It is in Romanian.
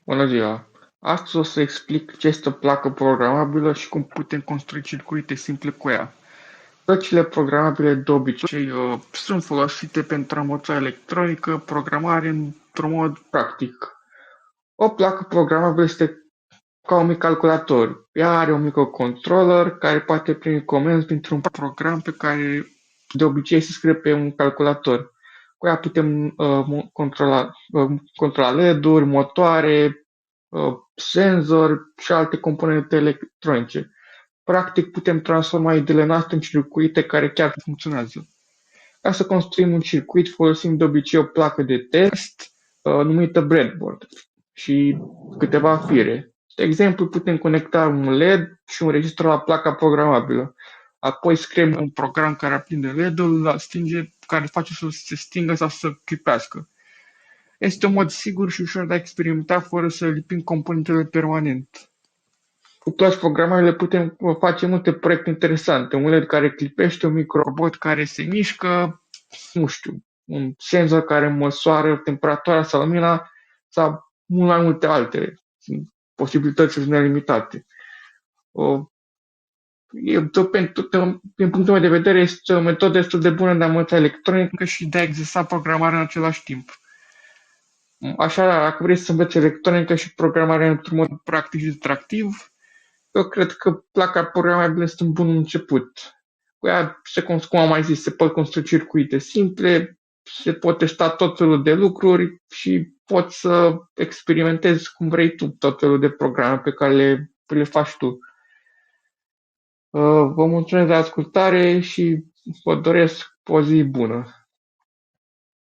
Bună ziua! Astăzi o să explic ce este o placă programabilă și cum putem construi circuite simple cu ea. Plăcile programabile de obicei sunt folosite pentru a învăța electronică, programare într-un mod practic. O placă programabilă este ca un mic calculator. Ea are un microcontroller care poate primi comenzi printr-un program pe care de obicei se scrie pe un calculator. Cu ea putem controla LED-uri, motoare, senzori și alte componente electronice. Practic, putem transforma ideile noastre în circuite care chiar funcționează. Ca să construim un circuit, folosim de obicei o placă de test numită breadboard și câteva fire. De exemplu, putem conecta un LED și un registru la placa programabilă. Apoi scriem un program care aprinde LED-ul, care face să se stingă sau să clipească. Este un mod sigur și ușor de a experimenta fără să lipim componentele permanent. Cu plăci programabile putem face multe proiecte interesante. Un LED care clipește, un microbot care se mișcă, nu știu, un senzor care măsoară temperatura sau lumina sau mult mai multe altele. Sunt posibilități nelimitate. O, din punctul meu de vedere, este o metodă destul de bună de a învăța electronică și de a exersa programarea în același timp. Așa, dacă vrei să înveți electronică și programarea într-un mod practic și distractiv, eu cred că placa programabilă este un bun început. Cu ea, cum am mai zis, se pot construi circuite simple, se pot testa tot felul de lucruri și poți să experimentezi cum vrei tu tot felul de programe pe care le faci tu. Vă mulțumesc de ascultare și vă doresc o zi bună.